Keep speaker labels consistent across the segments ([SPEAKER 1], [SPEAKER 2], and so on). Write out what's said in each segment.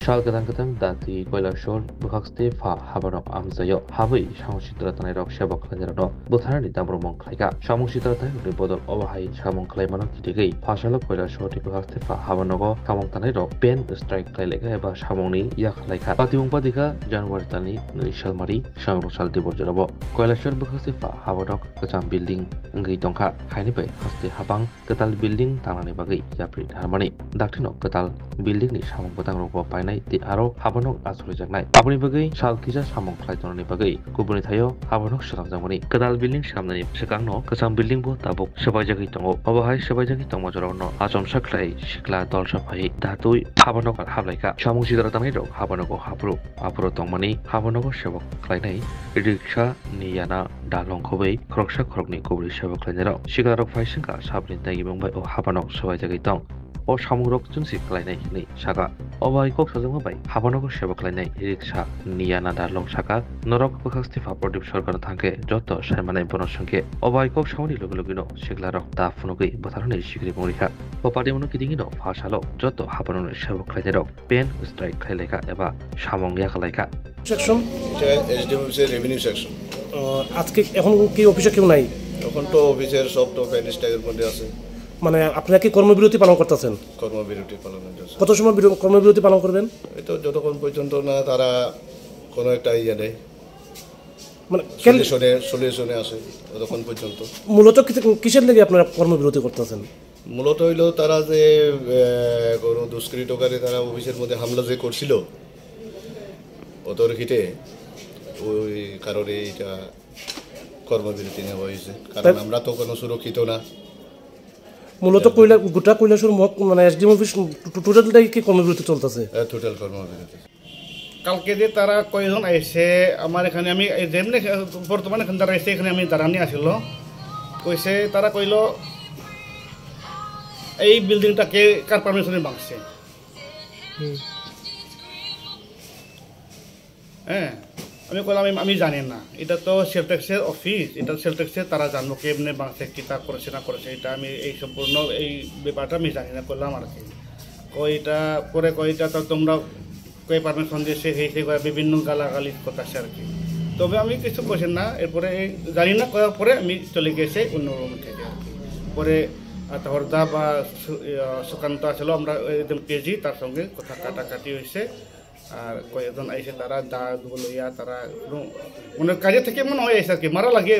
[SPEAKER 1] Shal kadang dati koilar shor bukhakste fa habano amzayo habai samungsitra tanai rok sebok khlajarano butharani damro mong khlaika samungsitra tanai ri bodol obahai samung khlaimano kitigei phasalo koilar shor ti bukhakste fa habanogo samung tanai rok pen strike khlailega eba samungni ya khlaika patiung padika January tani salmari samung salti borjorabo koilar shor bukhakste fa habanok kacham building ngai tongkha khaini bai haste habang ketal building tanani bagai yapri harmani daktino ketal building ni samung batang rok painai ti aro habanok asuri jangnai aboni bagai salkija samung khlaitonani bagai kubuni thayo habanok salangjangmani kedal building samnani sekangno kacham building bo tabuk sebaijagi tongo obahai sebaijagi tongmo jorokno achom saklai sikla dol saphai datui habanok hablaika samung sidara tanai rok habanoko apro tongmani habanoko sebok khlainai riksha niyana dalong khobai kroksa krokni kubri sebok khlainaro sigarok faisingka sabni tagi bongbai o habanok sebaijagi tong o samurok jungsi khlainai ni saka obai kok sajong bai habanoko seba khlainai riksha niyana darlong saka norok bukhakste prodip sarkar thangke joto saimanai bono sangke obai kok sauni logino siglarok ta funugei botharoni sigri bongrika o pademono kidingino phasalo joto habanoni seba khlainai pen strike khlaileka eba samong ya khlaika
[SPEAKER 2] section
[SPEAKER 3] এটা এসডিএমসি revenue section
[SPEAKER 2] আজকে এখন কি অফিসে কেউ নাই?
[SPEAKER 3] তখন তো অফিসের সব তো প্যান স্ট্রাইকের মধ্যে আছে।
[SPEAKER 2] মানে আপনারা কি কর্মবিরতি পালন করতেছেন?
[SPEAKER 3] কর্মবিরতি পালন করতেছে।
[SPEAKER 2] কত সময় কর্মবিরতি পালন করবেন?
[SPEAKER 3] এই তো যতক্ষণ পর্যন্ত না তারা কোনো একটা ইয়ে দেয়,
[SPEAKER 2] মানে
[SPEAKER 3] সলিউশনে আসে ততক্ষণ পর্যন্ত।
[SPEAKER 2] মূলত কিসের লেগে আপনারা কর্মবিরতি করতেছেন?
[SPEAKER 3] মূলত হইলো তারা যে কোনো দুষ্কৃতকারী তারা অফিসের মধ্যে হামলা যে করছিল অতর্কিতে, ওই কারণে এটা কর্মবিরতি নেওয়া হয়েছে, কারণ আমরা তো কোনো সুরক্ষিত না।
[SPEAKER 2] মূলত গোটা কৈলাসহর মানে এসডিএম অফিস টোটালটাই কি কর্মবিরতি চলতেছে?
[SPEAKER 3] টোটাল কর্মবিরতি।
[SPEAKER 4] কালকে যে তারা কয়জন আইসে আমার এখানে, আমি যেমনি বর্তমানে এখানে তারা এসে এখানে আমি দাঁড়ানি আসিল, কইছে তারা কইল এই বিল্ডিংটাকে কার পারমিশনে ভাঙছে। হ্যাঁ, আমি কইলাম আমি জানি না, এটা তো সেল ট্যাক্সের অফিস, এটা সেল ট্যাক্সের তারা জানবো কেমনে ভাঙছে, কি তা করেছে না করেছে, এটা আমি এই সম্পূর্ণ এই ব্যাপারটা আমি জানি না করলাম আর কি। কইটা পরে কইটা তো তোমরা কই পারমিশন দিয়েছে সেই করে বিভিন্ন গালাগালি করতেছে আর কি। তবে আমি কিছু বলছেন না, এরপরে জানি না করার পরে আমি চলে গেছে অন্য রুম থেকে আর কি। পরে হরদা বা সুকান্ত আসলো, আমরা একদম পেয়েছি, তার সঙ্গে কথা কাটাকাটি হয়েছে। আর কয়েকজন আইসে তারা দা লইয়া তারা মানে কাজে থেকে মনে হয় এসে আর কি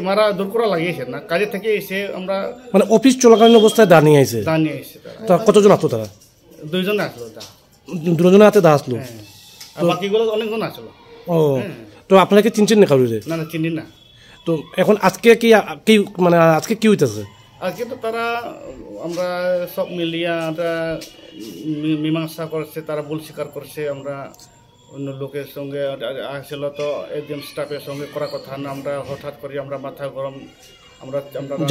[SPEAKER 4] মারা দূর করা লাগিয়েছে না, কাজে থেকে এসে আমরা
[SPEAKER 2] মানে অফিস চলাকালীন অবস্থায় দাঁড়িয়ে আইছে। তারা কতজন আসলো? তারা
[SPEAKER 4] দুইজনে আসলো,
[SPEAKER 2] দুজনের হাতে দা আসলো,
[SPEAKER 4] আর বাকিগুলো অনেকজন আসলো।
[SPEAKER 2] ও, তো আপনাকে চিনছেন না কারোর?
[SPEAKER 4] না চিনি না।
[SPEAKER 2] তো এখন আজকে কি মানে আজকে কি হইতেছে?
[SPEAKER 4] আজকে তো তারা আমরা সব মিলিয়া মীমাংসা করছে, তারা ভুল স্বীকার করছে। আমরা অন্য লোকের সঙ্গে আসছিল তো একজন স্টাফের সঙ্গে করা কথা না, আমরা হঠাৎ করে আমরা মাথা গরম, আমরা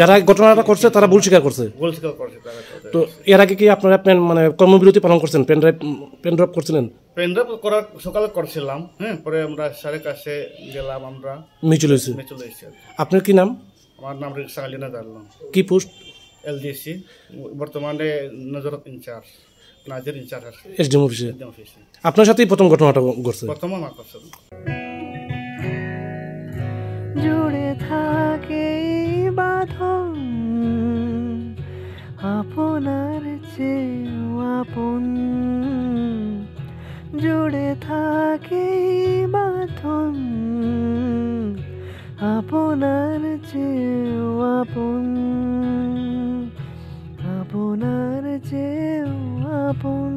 [SPEAKER 2] যারা ঘটনাটা করছে তারা ভুল স্বীকার করছে
[SPEAKER 4] তারা।
[SPEAKER 2] তো এর আগে কি আপনারা মানে কর্মবিরতি পালন করছেন? পেনড্রাইভ করছিলেন?
[SPEAKER 4] পেনড্রাইভ করা সকালে করছিলাম, হ্যাঁ, পরে আমরা স্যারের কাছে গেলাম, আমরা
[SPEAKER 2] মিছিল হয়েছে। আপনার কি নাম?
[SPEAKER 4] আমার নাম রিক্সা আলিনা দারলাম।
[SPEAKER 2] কি পোস্ট?
[SPEAKER 4] এলডিসি, বর্তমানে নজরত ইনচার্জ, নাজির ইনচার্জ
[SPEAKER 2] এসডিএম অফিসে। আপনার সাথেই প্রথম ঘটনাটা ঘটছে?
[SPEAKER 4] প্রথম আমার করছে।
[SPEAKER 5] জুড়ে থাকে বাঁধন আপনার চেয়েও আপন, জুড়ে থাকে বাঁধন আপনার চেয়েও আপন, আপনার চেয়েও আপন।